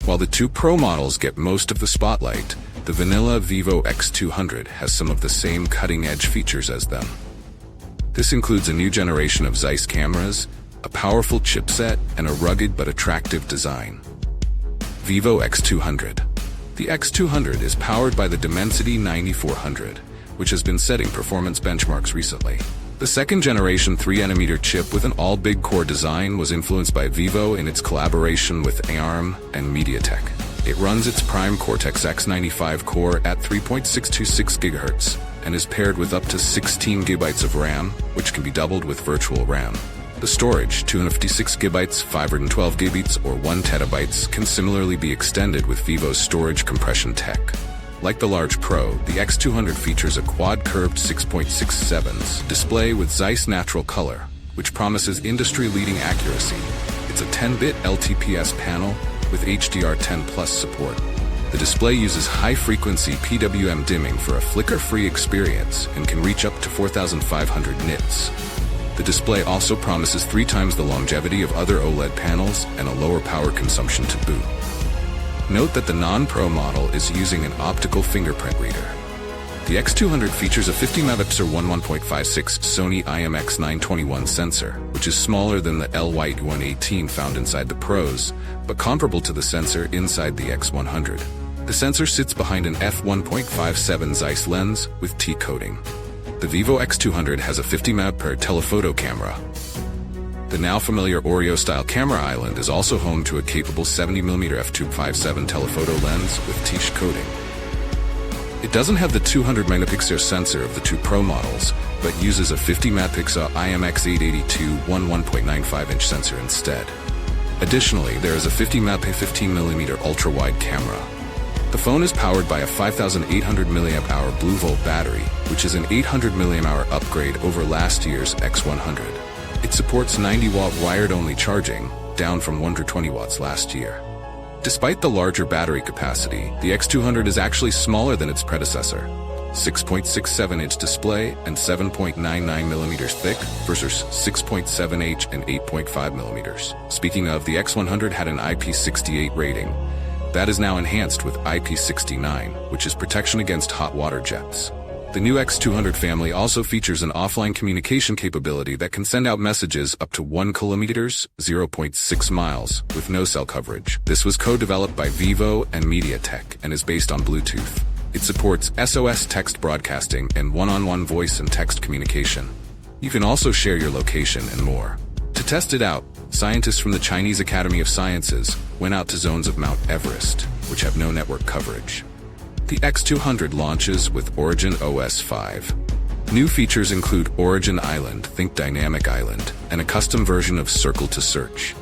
While the two Pro models get most of the spotlight, the vanilla Vivo X200 has some of the same cutting-edge features as them. This includes a new generation of Zeiss cameras, a powerful chipset, and a rugged but attractive design. Vivo X200. The X200 is powered by the Dimensity 9400, which has been setting performance benchmarks recently. The second-generation 3nm chip with an all-big core design was influenced by Vivo in its collaboration with ARM and MediaTek. It runs its Prime Cortex-X95 core at 3.626 GHz and is paired with up to 16 GB of RAM, which can be doubled with virtual RAM. The storage, 256 GB, 512 GB, or 1 TB, can similarly be extended with Vivo's storage compression tech. Like the large Pro, the X200 features a quad-curved 6.67" display with Zeiss Natural Color, which promises industry-leading accuracy. It's a 10-bit LTPS panel with HDR10+ support. The display uses high-frequency PWM dimming for a flicker-free experience and can reach up to 4,500 nits. The display also promises 3 times the longevity of other OLED panels and a lower power consumption to boot. Note that the non-Pro model is using an optical fingerprint reader. The X200 features a 50-megapixel 1.56 Sony IMX921 sensor, which is smaller than the LY118 found inside the Pros, but comparable to the sensor inside the X100. The sensor sits behind an f1.57 Zeiss lens with T coating. The Vivo X200 has a 50-megapixel telephoto camera. The now familiar Oreo-style camera island is also home to a capable 70mm f2.57 telephoto lens with T coating. It doesn't have the 200-megapixel sensor of the two Pro models, but uses a 50-megapixel IMX882 1.95-inch sensor instead. Additionally, there is a 50-megapixel 15mm ultra-wide camera. The phone is powered by a 5,800 mAh Blue-Volt battery, which is an 800 mAh upgrade over last year's X100. It supports 90-watt wired-only charging, down from 120 watts last year. Despite the larger battery capacity, the X200 is actually smaller than its predecessor. 6.67-inch display and 7.99mm thick versus 6.7" and 8.5mm. Speaking of, the X100 had an IP68 rating. That is now enhanced with IP69, which is protection against hot water jets. The new X200 family also features an offline communication capability that can send out messages up to 1 km (0.6 miles) with no cell coverage. This was co-developed by Vivo and MediaTek and is based on Bluetooth. It supports SOS text broadcasting and one-on-one voice and text communication. You can also share your location and more. To test it out, scientists from the Chinese Academy of Sciences went out to zones of Mount Everest, which have no network coverage. The X200 launches with Origin OS 5. New features include Origin Island, think Dynamic Island, and a custom version of Circle to Search.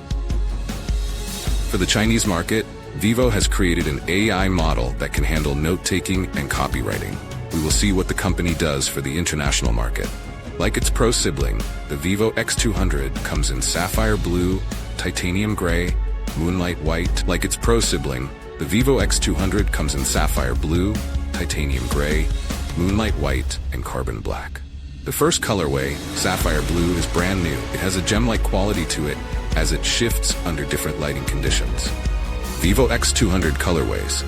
For the Chinese market, Vivo has created an AI model that can handle note-taking and copywriting. We will see what the company does for the international market. Like its Pro sibling, the Vivo X200 comes in sapphire blue, titanium gray, moonlight white. Like its Pro sibling, the Vivo X200 comes in sapphire blue, titanium gray, moonlight white, and carbon black. The first colorway, sapphire blue, is brand new. It has a gem-like quality to it as it shifts under different lighting conditions. Vivo X200 colorways.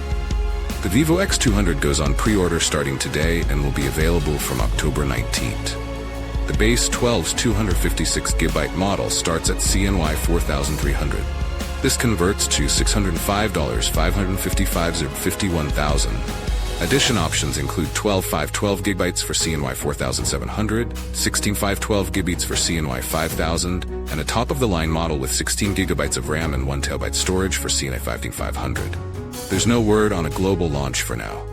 The Vivo X200 goes on pre-order starting today and will be available from October 19th. The base 12's 256GB model starts at CNY 4,300. This converts to $605, $555 or $51,000. Addition options include 12 512GB for CNY 4,700, 16 512GB for CNY 5,000, and a top-of-the-line model with 16GB of RAM and 1 TB storage for CNY 15,500. There's no word on a global launch for now.